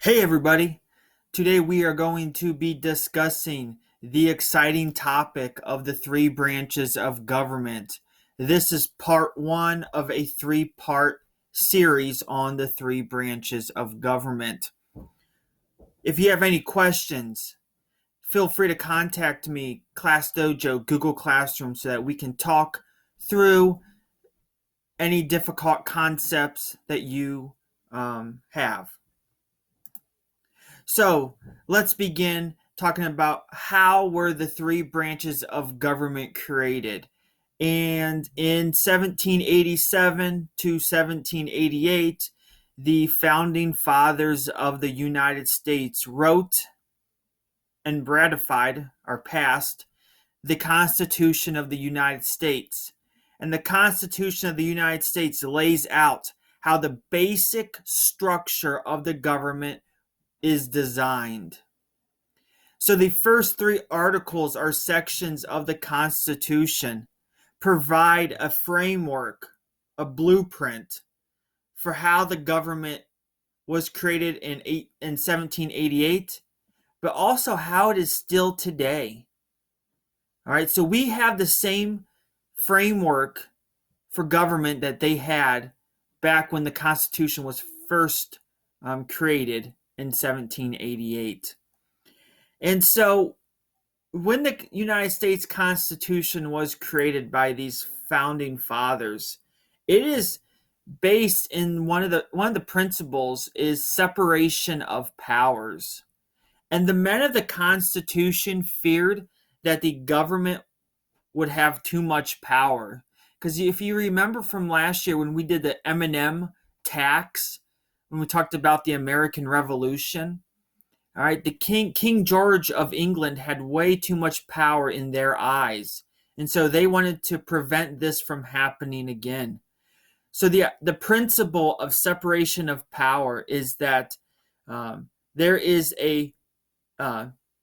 Hey everybody! Today we are going to be discussing the exciting topic of the three branches of government. This is part one of a three-part series on the three branches of government. If you have any questions, feel free to contact me, Class Dojo, Google Classroom, so that we can talk through any difficult concepts that you have. So let's begin talking about how were the three branches of government created. And in 1787 to 1788, the founding fathers of the United States wrote and ratified or passed the Constitution of the United States. And the Constitution of the United States lays out how the basic structure of the government is designed. So the first three articles are sections of the Constitution, provide a framework, a blueprint for how the government was created in 1788, but also how it is still today. All right, so we have the same framework for government that they had back when the Constitution was first created in 1788. And so when the United States Constitution was created by these founding fathers, it is based in one of the principles is separation of powers. And the men of the Constitution feared that the government would have too much power. Because if you remember from last year when we did the M&M tax, when we talked about the American Revolution, all right, the King George of England had way too much power in their eyes, and so they wanted to prevent this from happening again. So the principle of separation of power is that there is a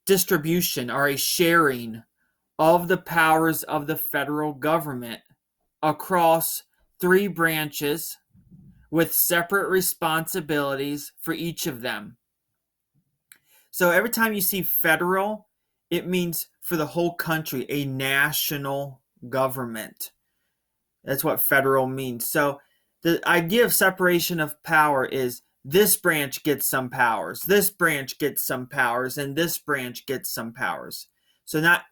distribution or a sharing of the powers of the federal government across three branches with separate responsibilities for each of them. So every time you see federal, it means for the whole country, a national government. That's what federal means. So the idea of separation of power is this branch gets some powers, this branch gets some powers, and this branch gets some powers. So not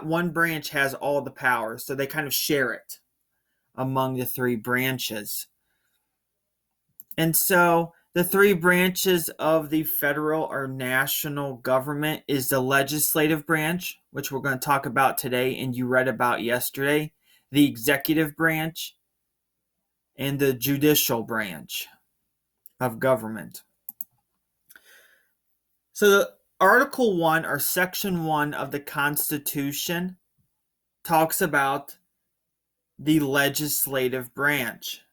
one branch has all the powers, so they kind of share it among the three branches. And so the three branches of the federal or national government is the legislative branch, which we're going to talk about today and you read about yesterday, the executive branch, and the judicial branch of government. So the Article 1 or Section 1 of the Constitution talks about the legislative branch.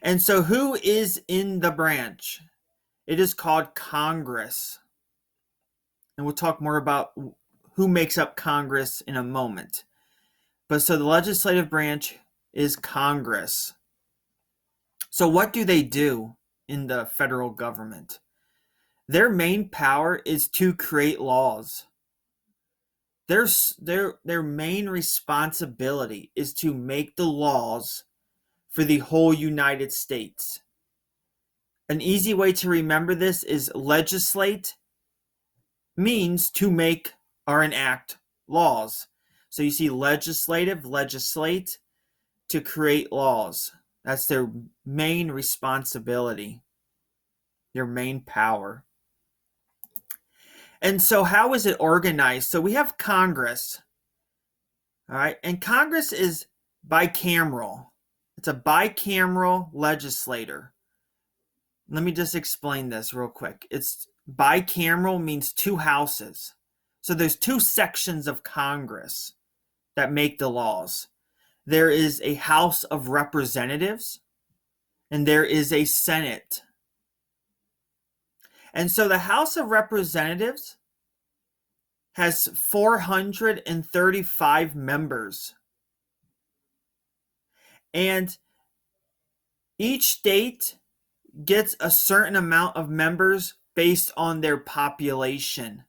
And so who is in the branch? It is called Congress. And we'll talk more about who makes up Congress in a moment. But so the legislative branch is Congress. So what do they do in the federal government? Their main power is to create laws. Their main responsibility is to make the laws for the whole United States. An easy way to remember this is legislate means to make or enact laws. So you see legislative, legislate, to create laws. That's their main responsibility, their main power. And so how is it organized? So we have Congress, all right, and Congress is bicameral. It's a bicameral legislator. Let me just explain this real quick. It's bicameral means two houses. So there's two sections of Congress that make the laws. There is a House of Representatives and there is a Senate. And so the House of Representatives has 435 members. And each state gets a certain amount of members based on their population.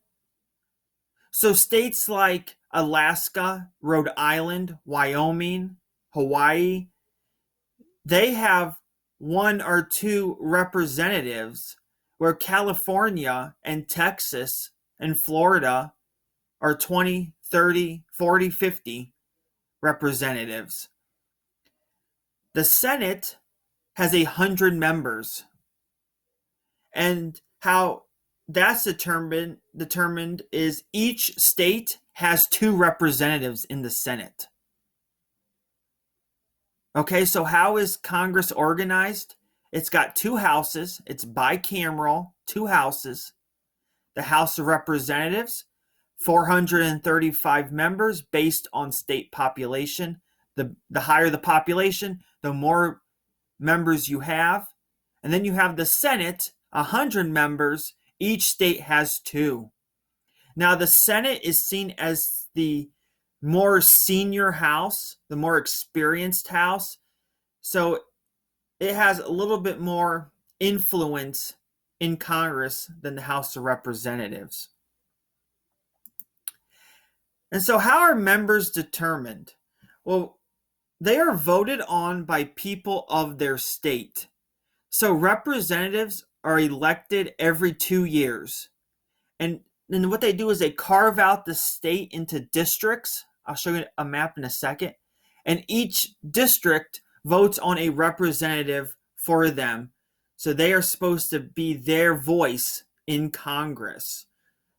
So states like Alaska, Rhode Island, Wyoming, Hawaii, they have one or two representatives, where California and Texas and Florida are 20, 30, 40, 50 representatives. The Senate has 100 members. And how that's determined is each state has 2 representatives in the Senate. Okay, so how is Congress organized? It's got 2 houses. It's bicameral, 2 houses. The House of Representatives, 435 members based on state population. The higher the population, the more members you have. And then you have the Senate, 100 members. Each state has 2. Now, the Senate is seen as the more senior house, the more experienced house. So it has a little bit more influence in Congress than the House of Representatives. And so how are members determined? Well, they are voted on by people of their state. So representatives are elected every 2 years. And then what they do is they carve out the state into districts. I'll show you a map in a second. And each district votes on a representative for them. So they are supposed to be their voice in Congress.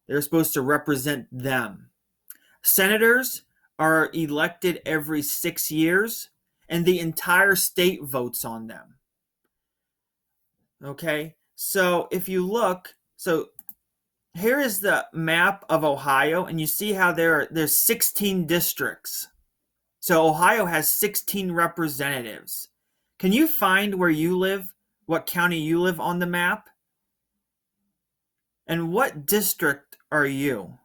They're supposed to represent them. Senators are elected every 6 years, and the entire state votes on them. Okay, so if you look, so here is the map of Ohio, and you see how there's 16 districts. So Ohio has 16 representatives. Can you find where you live, what county you live on the map? And what district are you?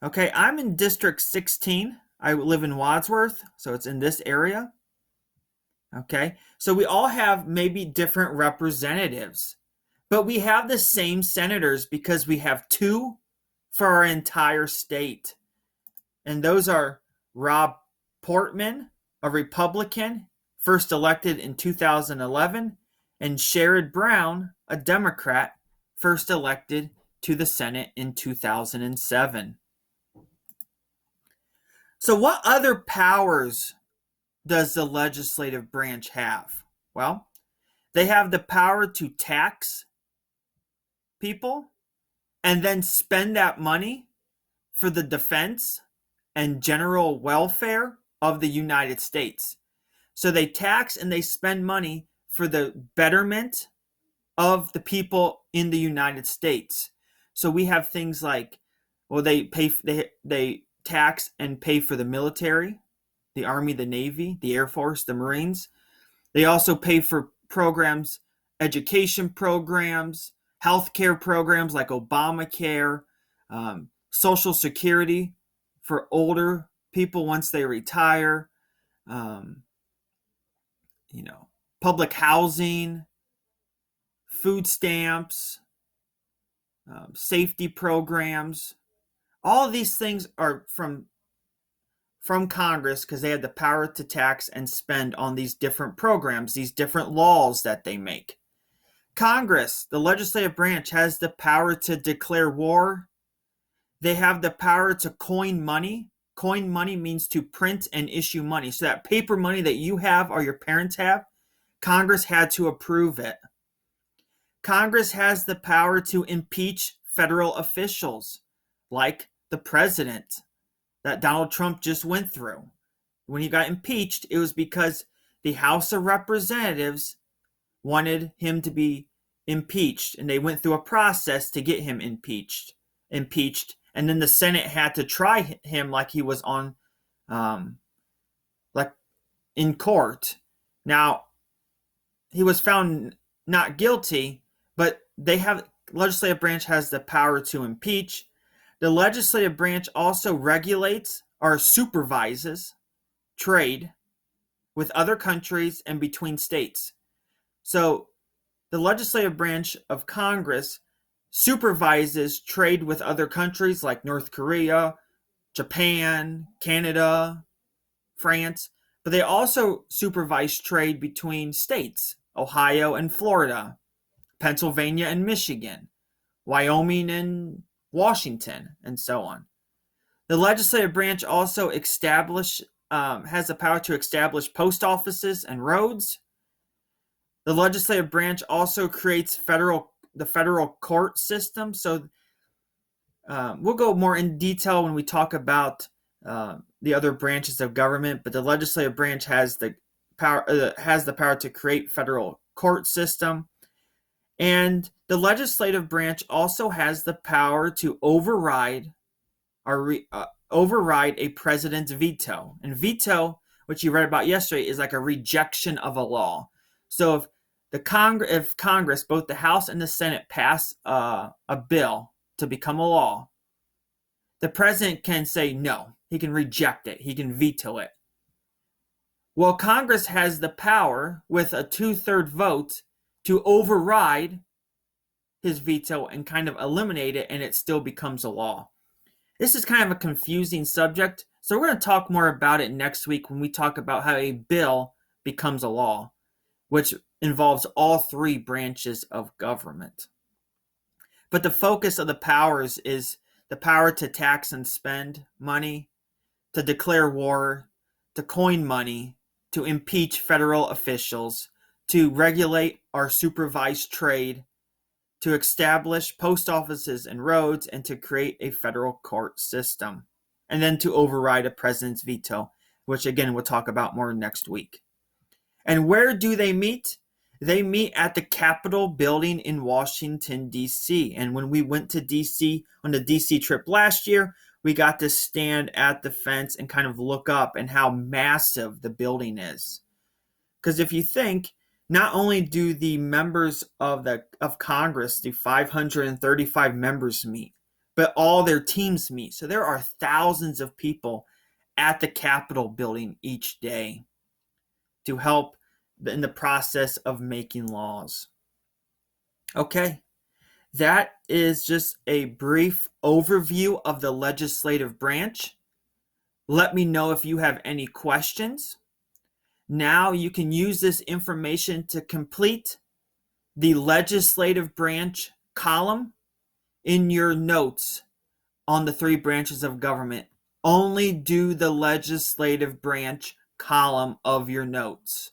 Okay, I'm in District 16. I live in Wadsworth, so it's in this area. Okay, so we all have maybe different representatives. But we have the same senators because we have 2 for our entire state. And those are Rob Portman, a Republican, first elected in 2011, and Sherrod Brown, a Democrat, first elected to the Senate in 2007. So what other powers does the legislative branch have? Well, they have the power to tax people and then spend that money for the defense and general welfare of the United States. So they tax and they spend money for the betterment of the people in the United States. So we have things like, well, they tax and pay for the military, the Army, the Navy, the Air Force, the Marines. They also pay for programs, education programs, healthcare programs like Obamacare, Social Security for older people once they retire, public housing, food stamps, safety programs. All of these things are from Congress because they have the power to tax and spend on these different programs, these different laws that they make. Congress, the legislative branch, has the power to declare war. They have the power to coin money. Coin money means to print and issue money. So that paper money that you have or your parents have, Congress had to approve it. Congress has the power to impeach federal officials, like the president that Donald Trump just went through. When he got impeached, it was because the House of Representatives wanted him to be impeached, and they went through a process to get him impeached, and then the Senate had to try him like he was on, like in court. Now, he was found not guilty, but legislative branch has the power to impeach. The legislative branch also regulates or supervises trade with other countries and between states. So the legislative branch of Congress supervises trade with other countries like North Korea, Japan, Canada, France, but they also supervise trade between states, Ohio and Florida, Pennsylvania and Michigan, Wyoming and Washington, and so on. The legislative branch also has the power to establish post offices and roads. The legislative branch also creates the federal court system. So we'll go more in detail when we talk about the other branches of government, but the legislative branch has the power to create federal court system, and the legislative branch also has the power to override a president's veto. And veto, which you read about yesterday, is like a rejection of a law. So if Congress, both the House and the Senate, pass a bill to become a law, the president can say no. He can reject it. He can veto it. Well, Congress has the power with a 2/3 vote to override his veto and kind of eliminate it, and it still becomes a law. This is kind of a confusing subject, so we're going to talk more about it next week when we talk about how a bill becomes a law, which involves all three branches of government. But the focus of the powers is the power to tax and spend money, to declare war, to coin money, to impeach federal officials, to regulate or supervise trade, to establish post offices and roads, and to create a federal court system, and then to override a president's veto, which again we'll talk about more next week. And where do they meet? They meet at the Capitol building in Washington, D.C. And when we went to D.C. on the D.C. trip last year, we got to stand at the fence and kind of look up and how massive the building is. Because if you think, not only do the members of Congress, the 535 members meet, but all their teams meet. So there are thousands of people at the Capitol building each day to help in the process of making laws. Okay, that is just a brief overview of the legislative branch. Let me know if you have any questions. Now you can use this information to complete the legislative branch column in your notes on the three branches of government. Only do the legislative branch column of your notes.